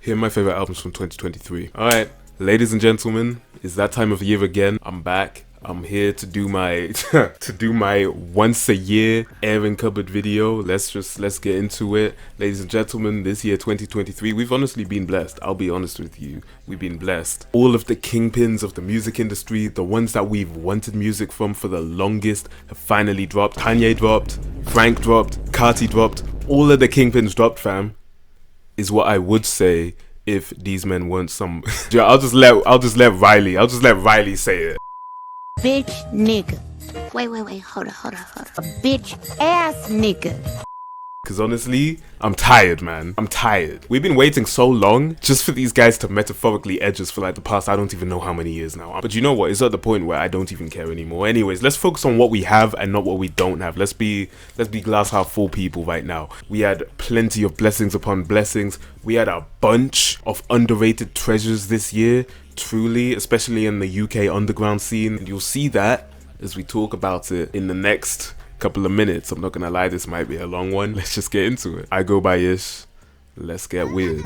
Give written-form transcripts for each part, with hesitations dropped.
Here are my favorite albums from 2023. Alright, ladies and gentlemen, it's that time of year again. I'm back. I'm here to do my once a year airing cupboard video. Let's get into it. Ladies and gentlemen, this year 2023, we've honestly been blessed. I'll be honest with you. We've been blessed. All of the kingpins of the music industry, the ones that we've wanted music from for the longest, have finally dropped. Kanye dropped, Frank dropped, Carti dropped. All of the kingpins dropped, fam. Is what I would say if these men weren't some. I'll just let Riley say it. Bitch nigga. Wait, hold up. A bitch ass nigga. Because honestly, I'm tired, man. I'm tired. We've been waiting so long just for these guys to metaphorically edge us for like the past, I don't even know how many years now. But you know what? It's at the point where I don't even care anymore. Anyways, let's focus on what we have and not what we don't have. Let's be glass half full people right now. We had plenty of blessings upon blessings. We had a bunch of underrated treasures this year, truly, especially in the UK underground scene. And you'll see that as we talk about it in the next couple of minutes. I'm not gonna lie, this might be a long one. Let's just get into it. I go by Ish. Let's get weird.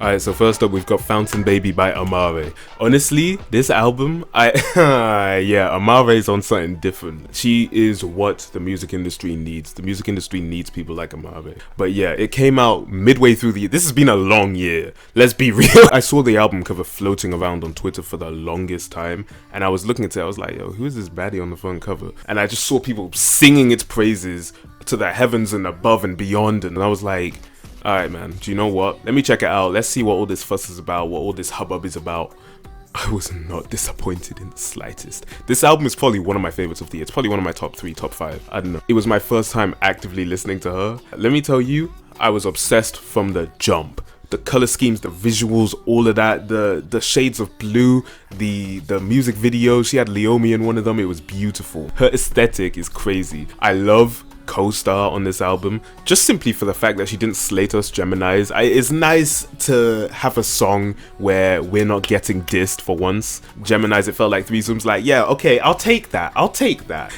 Alright, so first up we've got Fountain Baby by Amaarae. Honestly, this album, Amaare's on something different. She is what the music industry needs. The music industry needs people like Amaarae. But yeah, it came out midway through the year. This has been a long year. Let's be real. I saw the album cover floating around on Twitter for the longest time, and I was looking at it, I was like, yo, who is this baddie on the front cover? And I just saw people singing its praises to the heavens and above and beyond, and I was like, alright man, do you know what? Let me check it out. Let's see what all this fuss is about, what all this hubbub is about. I was not disappointed in the slightest. This album is probably one of my favorites of the year. It's probably one of my top 3, top 5. I don't know. It was my first time actively listening to her. Let me tell you, I was obsessed from the jump. The color schemes, the visuals, all of that, the shades of blue, the music video. She had Leomi in one of them. It was beautiful. Her aesthetic is crazy. I love co-star on this album just simply for the fact that she didn't slate us Geminis. It's nice to have a song where we're not getting dissed for once. Geminis, it felt like threesomes. Like, yeah, okay, I'll take that.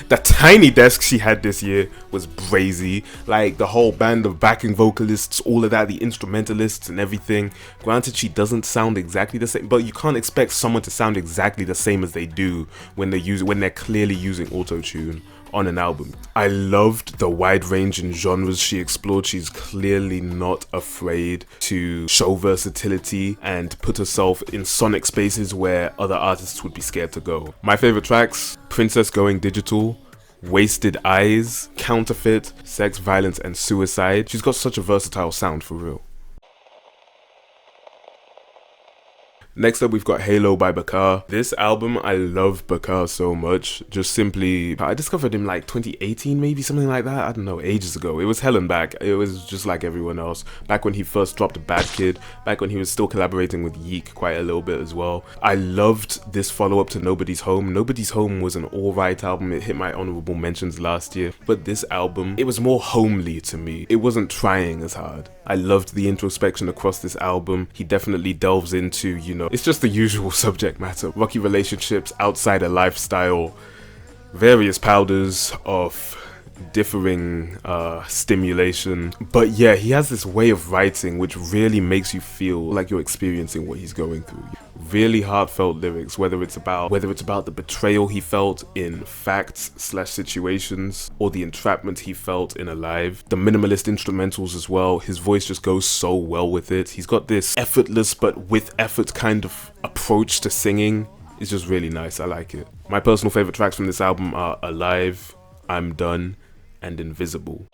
The tiny desk she had this year was brazy. Like the whole band of backing vocalists, all of that, the instrumentalists and everything. Granted, she doesn't sound exactly the same, but you can't expect someone to sound exactly the same as they do when they're clearly using auto-tune on an album. I loved the wide range in genres she explored. She's clearly not afraid to show versatility and put herself in sonic spaces where other artists would be scared to go. My favorite tracks: Princess Going Digital, Wasted Eyes, Counterfeit, Sex, Violence and Suicide. She's got such a versatile sound, for real. Next up, we've got Halo by Bakar. This album, I love Bakar so much. Just simply, I discovered him like 2018, maybe something like that. I don't know, ages ago. It was hell and back. It was just like everyone else. Back when he first dropped Bad Kid. Back when he was still collaborating with Yeek quite a little bit as well. I loved this follow-up to Nobody's Home. Nobody's Home was an alright album. It hit my honorable mentions last year. But this album, it was more homely to me. It wasn't trying as hard. I loved the introspection across this album. He definitely delves into, it's just the usual subject matter. Rocky relationships, outsider lifestyle, various powders of differing stimulation. But yeah, he has this way of writing which really makes you feel like you're experiencing what he's going through. Really heartfelt lyrics, whether it's about the betrayal he felt in facts/situations or the entrapment he felt in Alive. The minimalist instrumentals as well. His voice just goes so well with it. He's got this effortless but with effort kind of approach to singing. It's just really nice. I like it. My personal favorite tracks from this album are Alive, I'm Done, and Invisible.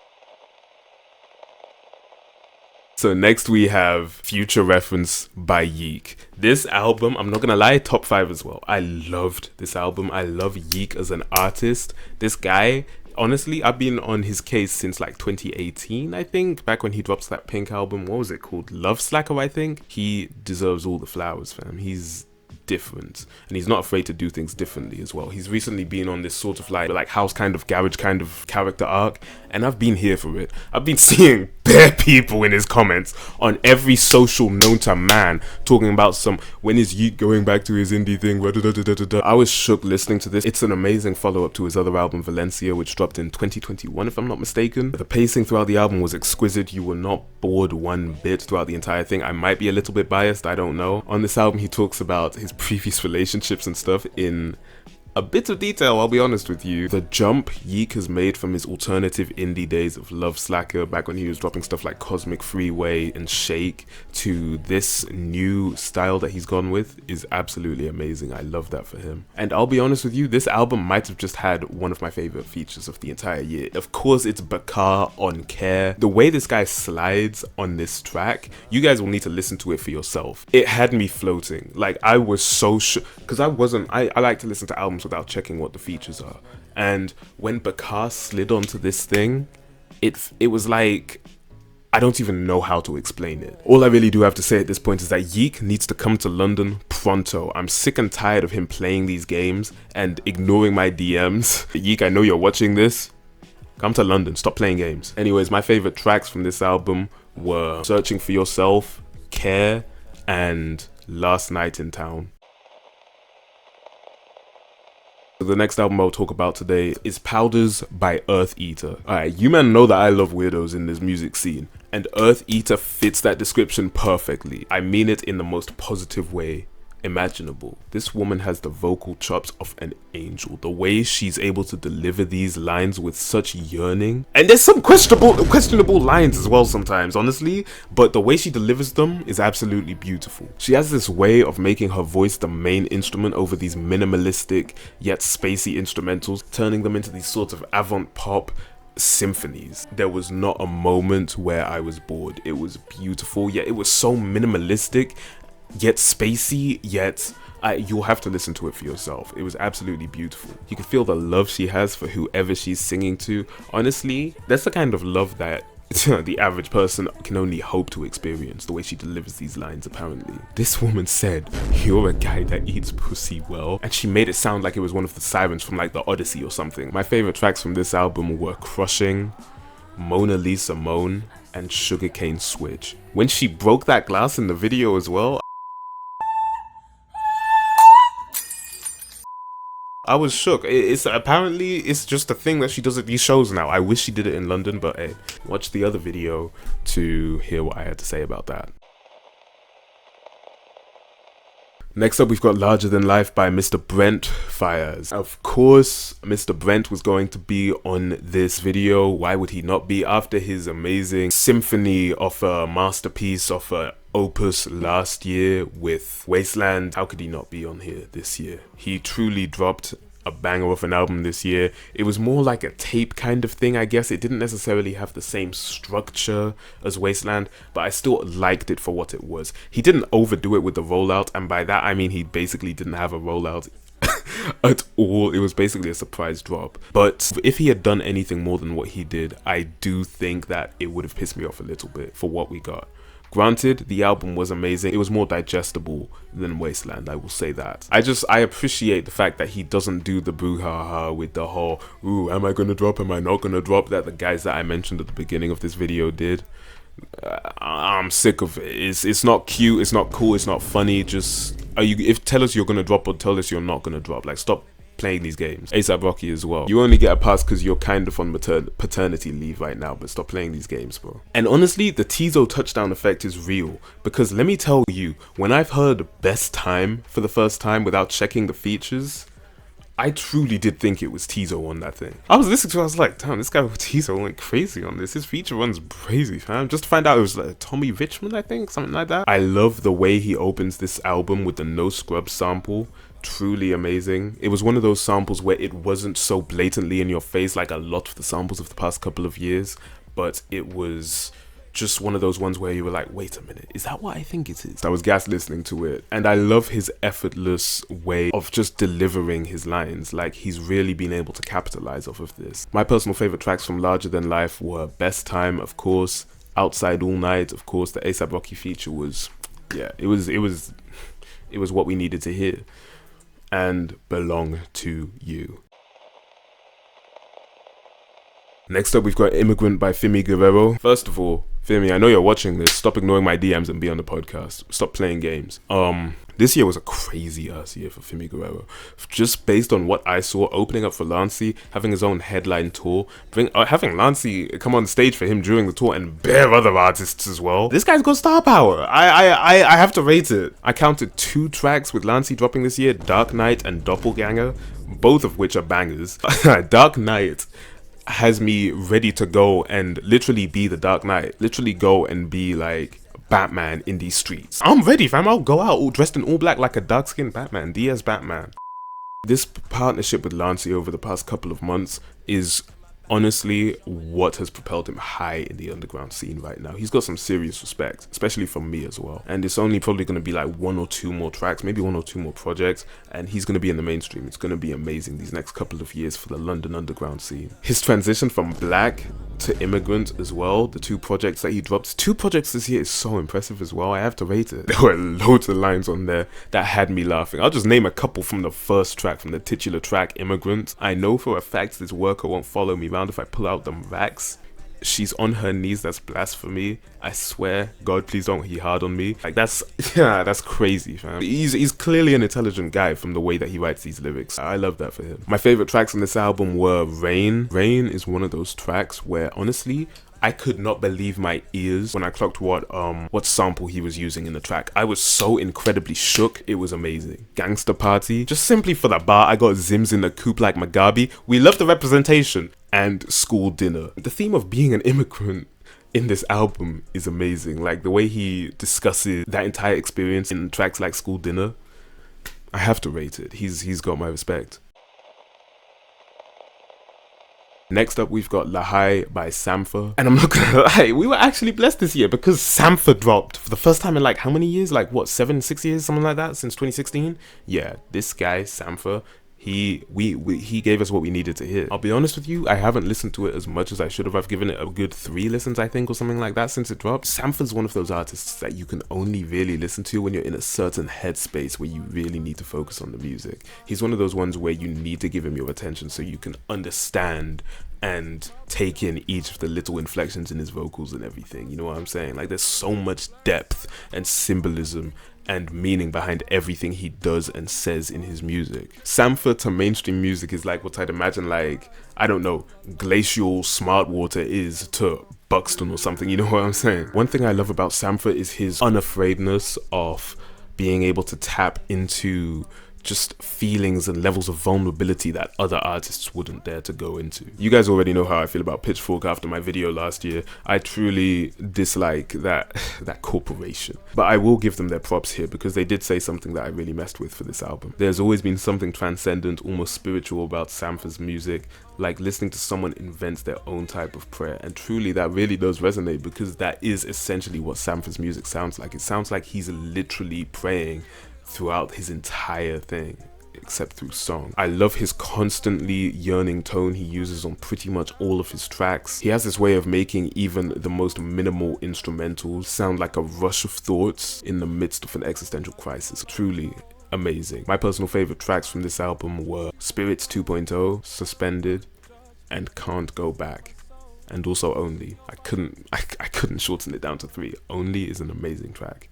So next we have Future Reference by Yeek. This album, I'm not gonna lie, top 5 as well. I loved this album. I love Yeek as an artist. This guy, honestly, I've been on his case since like 2018, I think. Back when he dropped that Pink album. What was it called? Love Slacker, I think. He deserves all the flowers, fam. He's different, and he's not afraid to do things differently as well. He's recently been on this sort of like house kind of garage kind of character arc, and I've been here for it. I've been seeing bare people in his comments on every social known to man talking about some when is Yeek going back to his indie thing. I was shook listening to this. It's an amazing follow-up to his other album Valencia, which dropped in 2021 if I'm not mistaken. The pacing throughout the album was exquisite. You were not bored one bit throughout the entire thing. I might be a little bit biased, I don't know. On this album he talks about his previous relationships and stuff in a bit of detail, I'll be honest with you. The jump Yeek has made from his alternative indie days of Love Slacker, back when he was dropping stuff like Cosmic Freeway and Shake, to this new style that he's gone with is absolutely amazing. I love that for him. And I'll be honest with you, this album might have just had one of my favorite features of the entire year. Of course, it's Bakar on Care. The way this guy slides on this track, you guys will need to listen to it for yourself. It had me floating. Like, I was so because I like to listen to albums without checking what the features are, and when Bakar slid onto this thing, it was like, I don't even know how to explain it. All I really do have to say at this point is that Yeek needs to come to London pronto. I'm sick and tired of him playing these games and ignoring my DMs. Yeek, I know you're watching this. Come to London, stop playing games. Anyways, my favorite tracks from this album were Searching for Yourself, Care, and Last Night in Town. The next album I'll talk about today is Powders by Eartheater. Alright, you men know that I love weirdos in this music scene, and Eartheater fits that description perfectly. I mean it in the most positive way imaginable. This woman has the vocal chops of an angel. The way she's able to deliver these lines with such yearning, and there's some questionable lines as well sometimes, honestly, but the way she delivers them is absolutely beautiful. She has this way of making her voice the main instrument over these minimalistic yet spacey instrumentals, turning them into these sorts of avant pop symphonies. There was not a moment where I was bored. It was beautiful, yet it was so minimalistic yet spacey, yet you'll have to listen to it for yourself. It was absolutely beautiful. You can feel the love she has for whoever she's singing to. Honestly, that's the kind of love that the average person can only hope to experience, the way she delivers these lines apparently. This woman said, "You're a guy that eats pussy well," and she made it sound like it was one of the sirens from like the Odyssey or something. My favorite tracks from this album were Crushing, Mona Lisa Moan, and Sugarcane Switch. When she broke that glass in the video as well, I was shook. It's apparently it's just a thing that she does at these shows now. I wish she did it in London, but hey, watch the other video to hear what I had to say about that. Next up, we've got Larger Than Life by Mr. Brent Faiyaz. Of course, Mr. Brent was going to be on this video. Why would he not be? After his amazing symphony of a masterpiece of a opus last year with Wasteland, how could he not be on here this year? He truly dropped a banger of an album this year. It was more like a tape kind of thing, I guess. It didn't necessarily have the same structure as Wasteland, but I still liked it for what it was. He didn't overdo it with the rollout, and by that I mean he basically didn't have a rollout at all. It was basically a surprise drop. But if he had done anything more than what he did, I do think that it would have pissed me off a little bit for what we got. Granted, the album was amazing. It was more digestible than Wasteland, I will say that. I appreciate the fact that he doesn't do the boo-ha-ha with the whole, ooh, am I gonna drop, am I not gonna drop, that the guys that I mentioned at the beginning of this video did. I'm sick of it. It's not cute, it's not cool, it's not funny. Just, tell us you're gonna drop or tell us you're not gonna drop. Like, stop playing these games. A$AP Rocky as well. You only get a pass because you're kind of on paternity leave right now, but stop playing these games, bro. And honestly, the Teezo touchdown effect is real, because let me tell you, when I've heard Best Time for the first time without checking the features, I truly did think it was Teezo on that thing. I was listening to it, I was like, damn, this guy with Teezo went crazy on this. His feature runs crazy, fam. Just to find out it was like Tommy Richmond, I think, something like that. I love the way he opens this album with the No Scrubs sample. Truly amazing. It was one of those samples where it wasn't so blatantly in your face like a lot of the samples of the past couple of years, but it was just one of those ones where you were like, wait a minute, is that what I think it is? I was gassed listening to it, and I love his effortless way of just delivering his lines. Like, he's really been able to capitalize off of this. My personal favorite tracks from Larger Than Life were Best Time, of course, Outside All Night, of course. The A$AP Rocky feature was, yeah, it was It was what we needed to hear. And Belong to You. Next up, we've got Immigrant by Fimiguerrero. First of all, Fimi, I know you're watching this. Stop ignoring my DMs and be on the podcast. Stop playing games. This year was a crazy ass year for Fimiguerrero. Just based on what I saw, opening up for Lancey, having his own headline tour, having Lancey come on stage for him during the tour, and bare other artists as well. This guy's got star power. I have to rate it. I counted 2 tracks with Lancey dropping this year: Dark Knight and Doppelganger, both of which are bangers. Dark Knight has me ready to go and literally be the Dark Knight. Literally go and be like Batman in these streets. I'm ready, fam. I'll go out all dressed in all black like a dark-skinned Batman. Diaz Batman. This partnership with Lancey over the past couple of months is honestly what has propelled him high in the underground scene right now. He's got some serious respect, especially from me as well. And it's only probably going to be like 1 or 2 more tracks, maybe 1 or 2 more projects, and he's going to be in the mainstream. It's going to be amazing these next couple of years for the London underground scene. His transition from Black to Immigrant as well, the 2 projects that he dropped, 2 projects this year, is so impressive as well. I have to rate it. There were loads of lines on there that had me laughing. I'll just name a couple from the first track, from the titular track, Immigrant. I know for a fact this worker won't follow me round if I pull out them racks. She's on her knees, that's blasphemy. I swear, God, please don't he hard on me. Like, that's crazy, fam. He's clearly an intelligent guy from the way that he writes these lyrics. I love that for him. My favorite tracks on this album were Rain. Rain is one of those tracks where, honestly, I could not believe my ears when I clocked what sample he was using in the track. I was so incredibly shook. It was amazing. Gangster Party, just simply for the bar. I got Zims in the coupe like Mugabe. We love the representation. And School Dinner. The theme of being an immigrant in this album is amazing. Like, the way he discusses that entire experience in tracks like School Dinner, I have to rate it. He's got my respect. Next up, we've got Lahai by Sampha. And I'm not gonna lie, we were actually blessed this year because Sampha dropped for the first time in like how many years? Like what, 6 years, something like that, since 2016? Yeah, this guy, Sampha, he gave us what we needed to hear. I'll be honest with you, I haven't listened to it as much as I should have. I've given it a good 3 listens, I think, or something like that since it dropped. Sampha's one of those artists that you can only really listen to when you're in a certain headspace where you really need to focus on the music. He's one of those ones where you need to give him your attention so you can understand and take in each of the little inflections in his vocals and everything. You know what I'm saying? Like, there's so much depth and symbolism and meaning behind everything he does and says in his music. Sampha to mainstream music is like what I'd imagine, like, I don't know, glacial smart water is to Buxton or something, you know what I'm saying? One thing I love about Sampha is his unafraidness of being able to tap into just feelings and levels of vulnerability that other artists wouldn't dare to go into. You guys already know how I feel about Pitchfork after my video last year. I truly dislike that corporation. But I will give them their props here because they did say something that I really messed with for this album. There's always been something transcendent, almost spiritual about Sampha's music, like listening to someone invent their own type of prayer. And truly that really does resonate because that is essentially what Sampha's music sounds like. It sounds like he's literally praying throughout his entire thing, except through song. I love his constantly yearning tone he uses on pretty much all of his tracks. He has this way of making even the most minimal instrumentals sound like a rush of thoughts in the midst of an existential crisis. Truly amazing. My personal favorite tracks from this album were Spirits 2.0, Suspended, and Can't Go Back. And also Only. I couldn't shorten it down to 3. Only is an amazing track.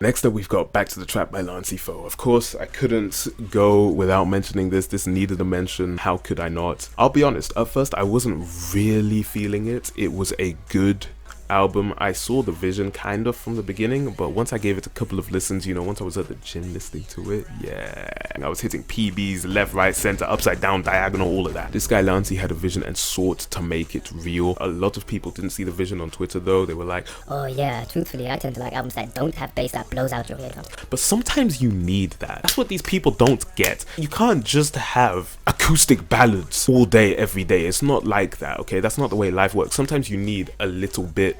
Next up, we've got Back to the Trap by Lancey. Of course, I couldn't go without mentioning this. This needed a mention. How could I not? I'll be honest, at first I wasn't really feeling it. It was a good album. I saw the vision kind of from the beginning, but once I gave it a couple of listens, you know, once I was at the gym listening to it, yeah, I was hitting PBs, left, right, center, upside down, diagonal, all of that. This guy Lancey had a vision and sought to make it real. A lot of people didn't see the vision on Twitter though. They were like, oh yeah, truthfully, I tend to like albums that don't have bass that blows out your eardrums. But sometimes you need that. That's what these people don't get. You can't just have acoustic ballads all day, every day. It's not like that, okay? That's not the way life works. Sometimes you need a little bit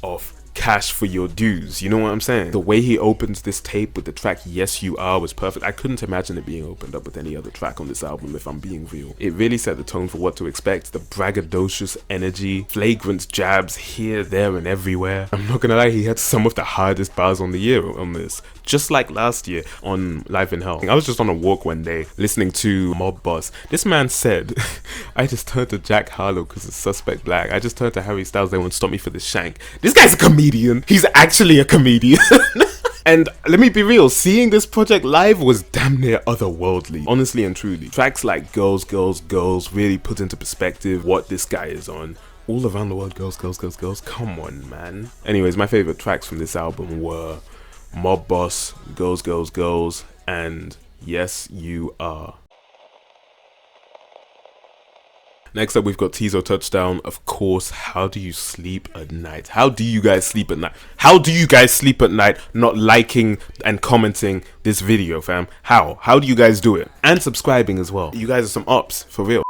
of cash for your dues, you know what I'm saying? The way he opens this tape with the track Yes You Are was perfect. I couldn't imagine it being opened up with any other track on this album, if I'm being real. It really set the tone for what to expect. The braggadocious energy, flagrant jabs here, there, and everywhere. I'm not gonna lie, he had some of the hardest bars on the year on this. Just like last year on Live in Hell. I was just on a walk one day listening to Mob Boss. This man said, I just turned to Jack Harlow because it's Suspect Black. I just turned to Harry Styles, they won't stop me for this shank. This guy's a comedian. He's actually a comedian. And let me be real, seeing this project live was damn near otherworldly. Honestly and truly. Tracks like Girls, Girls, Girls really put into perspective what this guy is on. All around the world, girls, girls, girls, girls. Come on, man. Anyways, my favorite tracks from this album were Mob Boss, Girls, Girls, Girls, and Yes You Are. Next up, we've got Teezo Touchdown. Of course, How Do You Sleep at Night? How do you guys sleep at night? How do you guys sleep at night not liking and commenting this video, fam? How do you guys do it? And subscribing as well. You guys are some ups, for real.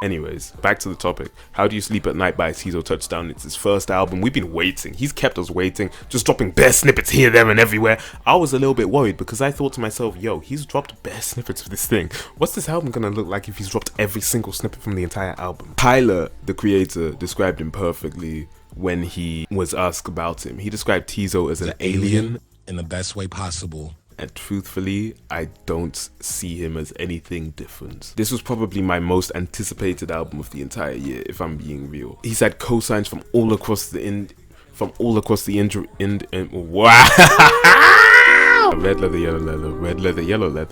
Anyways, back to the topic. How Do You Sleep at Night by Teezo Touchdown. It's his first album. We've been waiting. He's kept us waiting, just dropping bare snippets here, there, and everywhere. I was a little bit worried because I thought to myself, yo, he's dropped bare snippets of this thing. What's this album gonna look like if he's dropped every single snippet from the entire album? Tyler, the creator, described him perfectly when he was asked about him. He described Teezo as an alien in the best way possible. And truthfully, I don't see him as anything different. This was probably my most anticipated album of the entire year, if I'm being real. He's had cosigns from all across the wow. Red leather, yellow leather, red leather, yellow leather.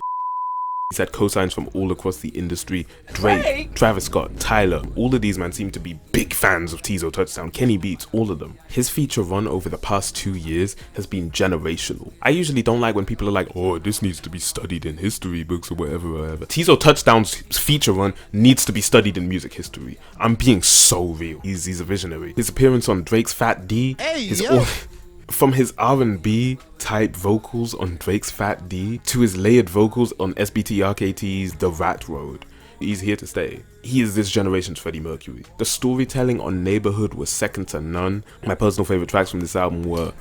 He's had cosigns from all across the industry. Drake, Travis Scott, Tyler. All of these men seem to be big fans of Teezo Touchdown. Kenny Beats, all of them. His feature run over the past 2 years has been generational. I usually don't like when people are like, oh, this needs to be studied in history books or whatever. Teezo Touchdown's feature run needs to be studied in music history. I'm being so real. He's a visionary. His appearance on Drake's Fat D, from his R&B type vocals on Drake's Fat D to his layered vocals on SBT RKT's The Rat Road, he's here to stay. He is this generation's Freddie Mercury. The storytelling on Neighborhood was second to none. My personal favorite tracks from this album were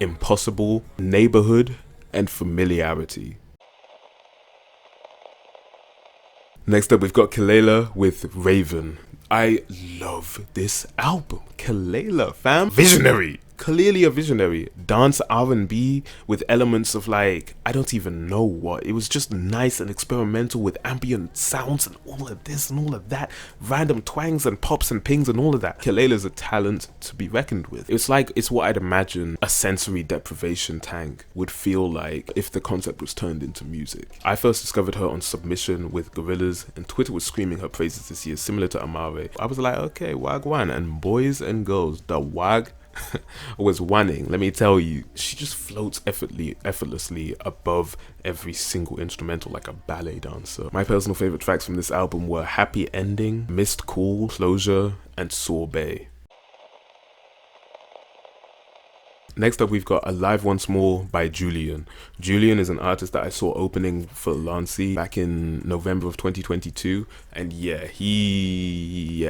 Impossible, Neighborhood, and Familiarity. Next up, we've got Kelela with Raven. I love this album. Kelela, fam. Visionary. Clearly a visionary. Dance R&B with elements of like, I don't even know what. It was just nice and experimental with ambient sounds and all of this and all of that. Random twangs and pops and pings and all of that. Kelela's a talent to be reckoned with. It's what I'd imagine a sensory deprivation tank would feel like if the concept was turned into music. I first discovered her on Submission with Gorillaz, and Twitter was screaming her praises this year, similar to Amaarae. I was like, okay, wagwan. And boys and girls, the wag was wanting. Let me tell you, she just floats effortlessly above every single instrumental like a ballet dancer. My personal favorite tracks from this album were Happy Ending, Missed Call, Closure, and Sorbet. Next up, we've got Alive Once More by Julïan. Julïan is an artist that I saw opening for Lancey back in November of 2022. And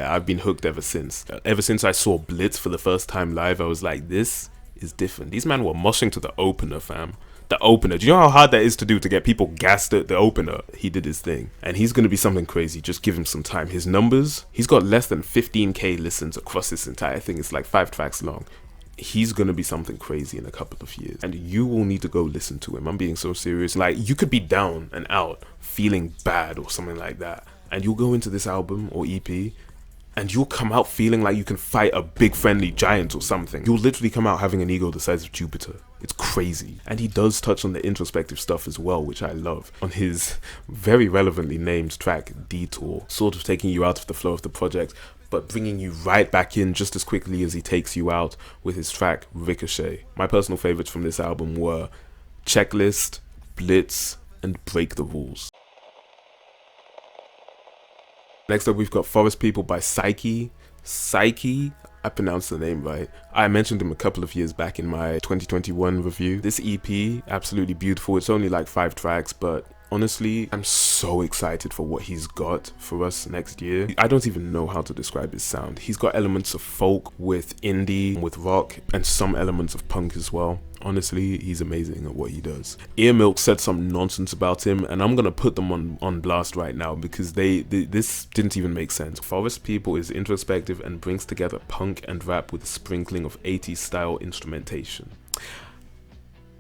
I've been hooked ever since. Ever since I saw Blitz for the first time live, I was like, this is different. These men were moshing to the opener, fam. The opener. Do you know how hard that is to do, to get people gassed at the opener? He did his thing. And he's going to be something crazy. Just give him some time. His numbers, he's got less than 15k listens across this entire thing. It's like 5 tracks long. He's gonna be something crazy in a couple of years, and you will need to go listen to him. I'm being so serious. Like, you could be down and out, feeling bad or something like that, and you'll go into this album or EP, and you'll come out feeling like you can fight a big friendly giant or something. You'll literally come out having an ego the size of Jupiter. It's crazy. And he does touch on the introspective stuff as well, which I love. On his very relevantly named track, Detour, sort of taking you out of the flow of the project, but bringing you right back in just as quickly as he takes you out with his track Ricochet. My personal favorites from this album were Checklist, Blitz, and Break the Rules. Next up, we've got Forest People by Psykhi. Psykhi, I pronounced the name right. I mentioned him a couple of years back in my 2021 review. This EP, absolutely beautiful. It's only like 5 tracks, but Honestly, I'm so excited for what he's got for us next year. I don't even know how to describe his sound. He's got elements of folk with indie, with rock, and some elements of punk as well. Honestly, he's amazing at what he does. Earmilk said some nonsense about him, and I'm gonna put them on blast right now because this didn't even make sense. Forest People is introspective and brings together punk and rap with a sprinkling of 80s style instrumentation.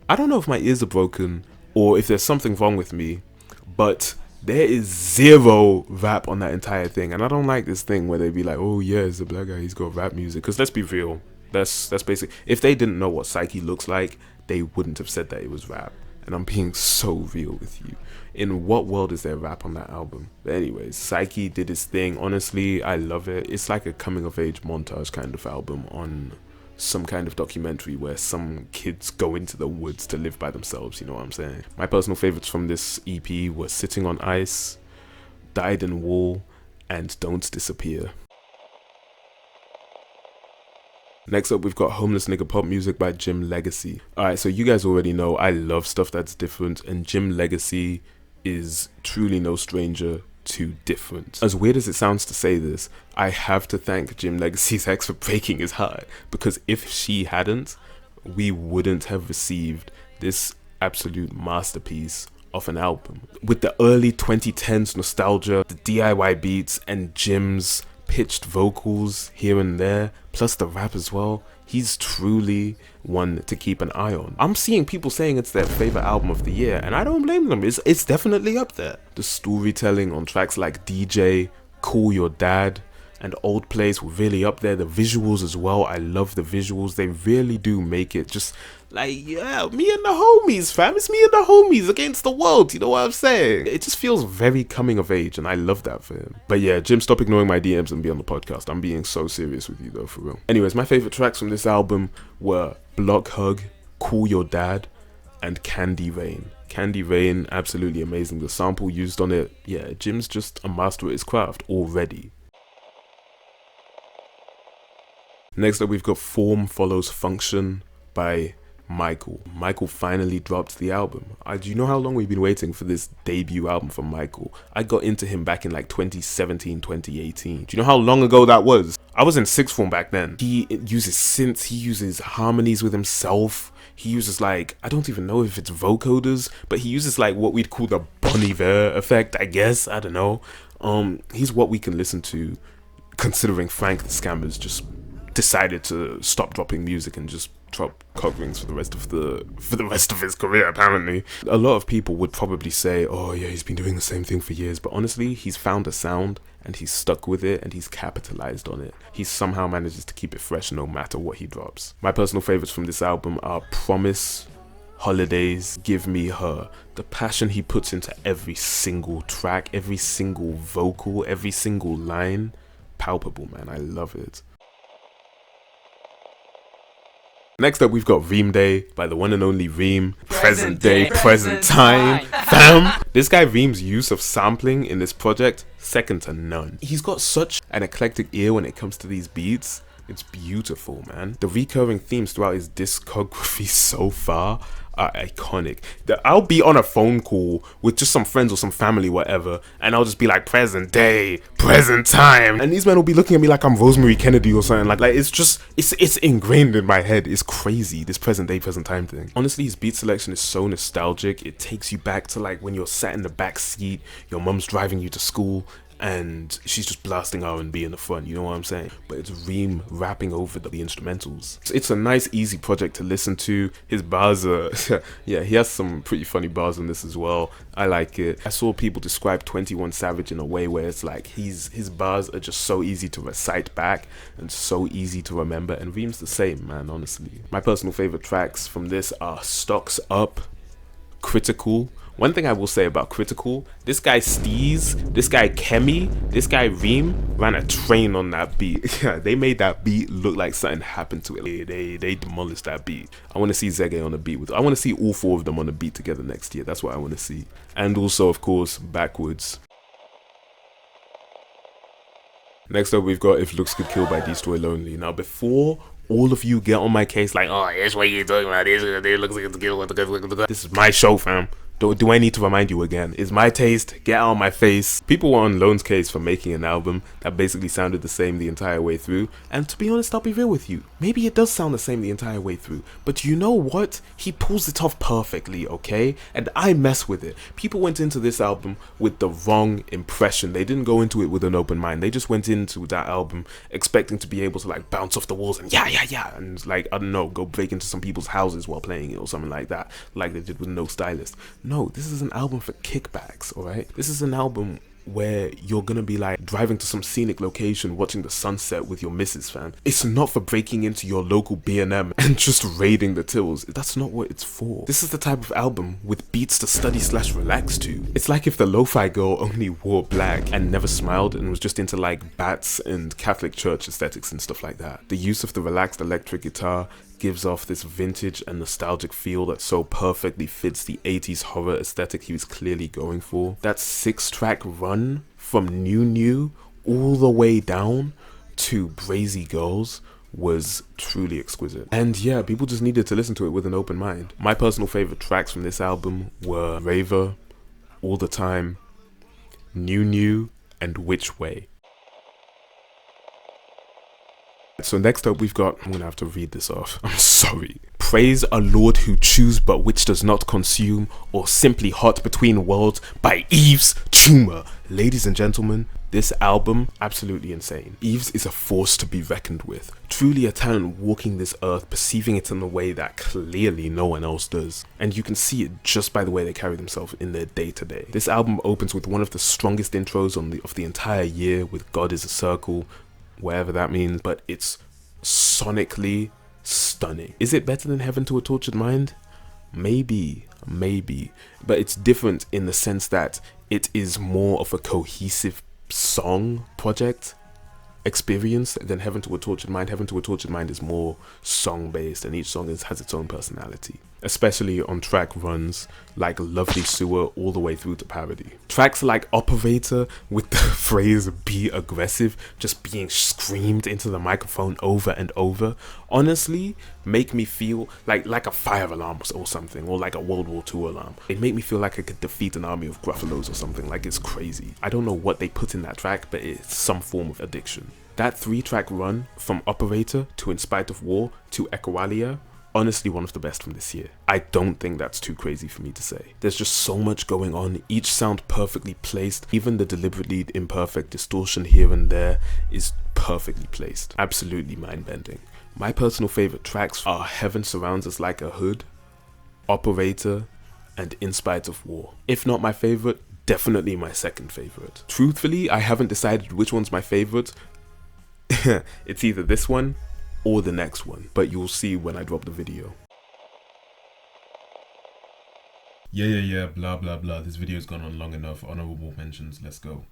I don't know if my ears are broken or if there's something wrong with me, but there is zero rap on that entire thing, and I don't like this thing where they be like, oh yeah, it's a black guy, he's got rap music. Because let's be real, that's basic. If they didn't know what Psykhi looks like, they wouldn't have said that it was rap. And I'm being so real with you. In what world is there rap on that album? But anyways, Psykhi did his thing. Honestly, I love it. It's like a coming of age montage kind of album on some kind of documentary where some kids go into the woods to live by themselves, you know what I'm saying? My personal favorites from this EP were Sitting on Ice, Dyed in Wool, and Don't Disappear. Next up, we've got Homeless Nigga Pop Music by Jim Legxacy. Alright, so you guys already know I love stuff that's different, and Jim Legxacy is truly no stranger to different. As weird as it sounds to say this, I have to thank Jim Legxacy's ex for breaking his heart, because if she hadn't, we wouldn't have received this absolute masterpiece of an album. With the early 2010s nostalgia, the DIY beats, and Jim's pitched vocals here and there, plus the rap as well, he's truly one to keep an eye on. I'm seeing people saying it's their favorite album of the year, and I don't blame them. It's definitely up there. The storytelling on tracks like DJ, Call Your Dad, and Old Place were really up there. The visuals as well, I love the visuals. They really do make it just like, yeah, me and the homies, fam. It's me and the homies against the world, you know what I'm saying? It just feels very coming of age, and I love that for him. But yeah, Jim, stop ignoring my DMs and be on the podcast. I'm being so serious with you though, for real. Anyways, my favorite tracks from this album were Block Hug, Call Your Dad, and Candy Rain. Candy Rain, absolutely amazing. The sample used on it, yeah, Jim's just a master at his craft already. Next up, we've got Form Follows Function by Michl. Michl finally dropped the album. Do you know how long we've been waiting for this debut album from Michl? I got into him back in like 2017, 2018. Do you know how long ago that was? I was in sixth form back then. He uses synths, he uses harmonies with himself. He uses like, I don't even know if it's vocoders, but he uses like what we'd call the Bon Iver effect, I guess. I don't know. He's what we can listen to considering Frank the Scammer's just decided to stop dropping music and just drop cock rings for the rest of his career, apparently. A lot of people would probably say, oh yeah, he's been doing the same thing for years, but honestly, he's found a sound and he's stuck with it and he's capitalized on it. He somehow manages to keep it fresh no matter what he drops. My personal favorites from this album are Promise, Holidays, Give Me Her. The passion he puts into every single track, every single vocal, every single line, palpable, man. I love it. Next up, we've got REEM Day by the one and only REEM. Present day, present time, fam. This guy REEM's use of sampling in this project, second to none. He's got such an eclectic ear when it comes to these beats. It's beautiful, man. The recurring themes throughout his discography so far are iconic. I'll be on a phone call with just some friends or some family, whatever, and I'll just be like, present day, present time, and these men will be looking at me like I'm Rosemary Kennedy or something. Like it's ingrained in my head. It's crazy, this present day, present time thing. Honestly, his beat selection is so nostalgic. It takes you back to like when you're sat in the back seat, your mum's driving you to school, and she's just blasting R&B in the front, you know what I'm saying? But it's REEM rapping over the instrumentals. It's a nice, easy project to listen to. His bars are, yeah, he has some pretty funny bars on this as well. I like it. I saw people describe 21 Savage in a way where it's like his bars are just so easy to recite back and so easy to remember, and REEM's the same, man, honestly. My personal favorite tracks from this are Stocks Up, Critical. One thing I will say about Critical, this guy Steez, this guy Kemi, this guy REEM ran a train on that beat. Yeah, they made that beat look like something happened to it. They demolished that beat. I want to see Zege on the beat with. I want to see all four of them on the beat together next year. That's what I want to see. And also, of course, Backwards. Next up, we've got If Looks Could Kill by Destroy Lonely. Now, before all of you get on my case like, oh, here's what you're talking about, this looks like it's good. This is my show, fam. Do I need to remind you again? It's my taste. Get out of my face. People were on Lone's case for making an album that basically sounded the same the entire way through. And to be honest, I'll be real with you. Maybe it does sound the same the entire way through. But you know what? He pulls it off perfectly, okay? And I mess with it. People went into this album with the wrong impression. They didn't go into it with an open mind. They just went into that album expecting to be able to like bounce off the walls and yeah. And like, I don't know, go break into some people's houses while playing it or something like that. Like they did with No Stylist. No, this is an album for kickbacks, alright? This is an album where you're gonna be like driving to some scenic location watching the sunset with your missus, fam. It's not for breaking into your local B&M and just raiding the tills. That's not what it's for. This is the type of album with beats to study/relax to. It's like if the lo-fi girl only wore black and never smiled and was just into like bats and Catholic church aesthetics and stuff like that. The use of the relaxed electric guitar gives off this vintage and nostalgic feel that so perfectly fits the 80s horror aesthetic he was clearly going for. That 6-track run from New all the way down to Brazy Girls was truly exquisite. And yeah, people just needed to listen to it with an open mind. My personal favorite tracks from this album were Raver, All the Time, New, and Which Way. So next up we've got, I'm gonna have to read this off, I'm sorry. Praise a Lord who chews but which does not consume, or simply Hot Between Worlds by Yves Tumor. Ladies and gentlemen, this album, absolutely insane. Yves is a force to be reckoned with. Truly a talent walking this earth, perceiving it in a way that clearly no one else does. And you can see it just by the way they carry themselves in their day-to-day. This album opens with one of the strongest intros of the entire year with God is a Circle, whatever that means, but it's sonically stunning. Is it better than Heaven to a Tortured Mind? Maybe, but it's different in the sense that it is more of a cohesive song project experience than Heaven to a Tortured Mind. Heaven to a Tortured Mind is more song based and each song has its own personality, especially on track runs like Lovely Sewer all the way through to Parody. Tracks like Operator with the phrase be aggressive just being screamed into the microphone over and over honestly make me feel like a fire alarm or something, or like a World War II alarm. It make me feel like I could defeat an army of Gruffalos or something. Like, it's crazy. I don't know what they put in that track, but it's some form of addiction. That 3-track run from Operator to In Spite of War to Equalia, honestly one of the best from this year. I don't think that's too crazy for me to say. There's just so much going on, each sound perfectly placed, even the deliberately imperfect distortion here and there is perfectly placed. Absolutely mind-bending. My personal favorite tracks are Heaven Surrounds Us Like a Hood, Operator, and In Spite of War. If not my favorite, definitely my second favorite. Truthfully, I haven't decided which one's my favorite. It's either this one or the next one, but you'll see when I drop the video. Yeah, blah blah blah. This video's gone on long enough. Honorable mentions, let's go.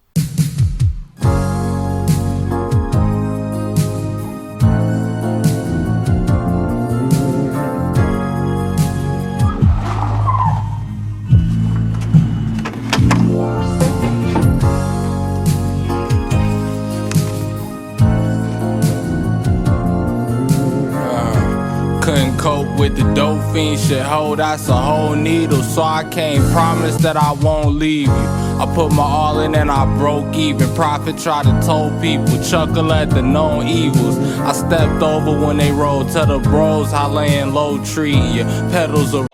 Cope with the dope fiend shit, ho, that's a whole needle. So I can't promise that I won't leave you. I put my all in and I broke even. Prophet tried to told people, chuckle at the known evils. I stepped over when they rolled to the bros, I lay in low tree, your pedals are.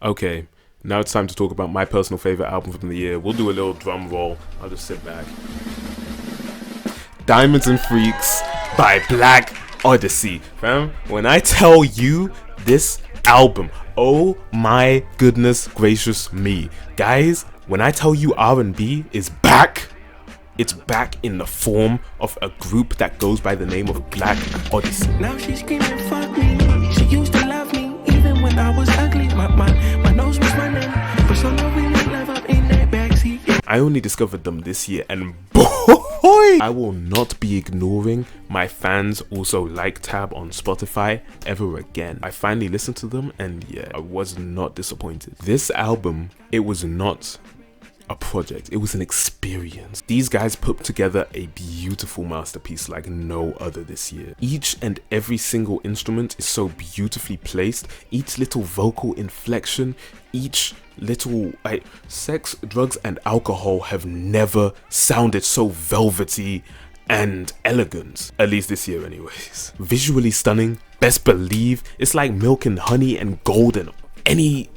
Okay, now it's time to talk about my personal favorite album from the year. We'll do a little drum roll. I'll just sit back. Diamonds and Freaks by Black Odyssey. Fam, when I tell you this album, oh my goodness gracious me. Guys, when I tell you R&B is back, it's back in the form of a group that goes by the name of Black Odyssey. Now she's screaming, fuck me. She used to love me, even when I was ugly. My nose was running, but somehow we made love up in that backseat. I only discovered them this year, and boy, I will not be ignoring my fans also like tab on Spotify ever again. I finally listened to them, and yeah, I was not disappointed. This album, it was not a project. It was an experience. These guys put together a beautiful masterpiece like no other this year. Each and every single instrument is so beautifully placed. Each little vocal inflection, each little sex, drugs, and alcohol have never sounded so velvety and elegant, at least this year anyways. Visually stunning, best believe, it's like milk and honey and gold and any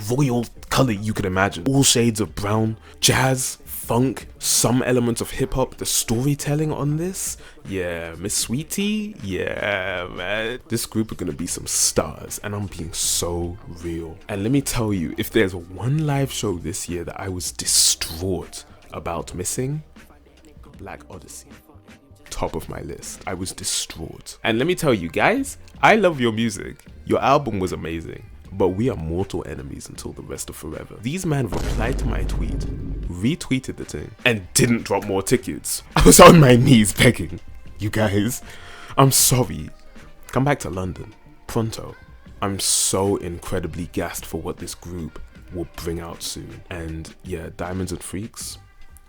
royal color you could imagine. All shades of brown, jazz, funk, some elements of hip-hop. The storytelling on this, yeah, Miss Sweetie, yeah, man. This group are gonna be some stars, and I'm being so real. And let me tell you, if there's one live show this year that I was distraught about missing, Black Odyssey. Top of my list. I was distraught. And let me tell you guys, I love your music. Your album was amazing, but we are mortal enemies until the rest of forever. These men replied to my tweet, retweeted the thing, and didn't drop more tickets. I was on my knees begging. You guys, I'm sorry. Come back to London. Pronto. I'm so incredibly gassed for what this group will bring out soon. And yeah, Diamonds and Freaks,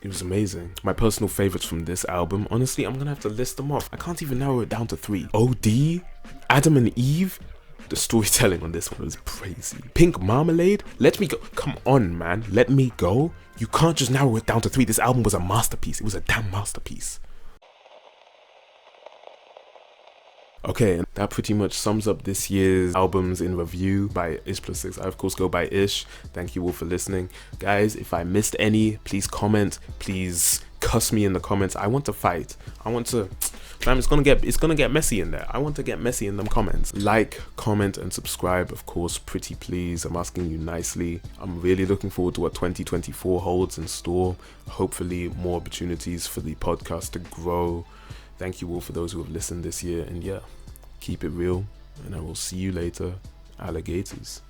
it was amazing. My personal favorites from this album, honestly, I'm gonna have to list them off. I can't even narrow it down to 3. OD, Adam and Eve, the storytelling on this one was crazy. Pink Marmalade, Let Me Go. Come on, man, Let Me Go. You can't just narrow it down to 3. This album was a masterpiece. It was a damn masterpiece. Okay, and that pretty much sums up this year's albums in review by IshPlusSix. I of course go by Ish. Thank you all for listening. Guys, if I missed any, please comment. Please cuss me in the comments. I want to fight. I want to... Fam, it's gonna get messy in there. I want to get messy in them comments. Like, comment, and subscribe, of course, pretty please. I'm asking you nicely. I'm really looking forward to what 2024 holds in store. Hopefully more opportunities for the podcast to grow. Thank you all for those who have listened this year, and yeah, keep it real, and I will see you later, alligators.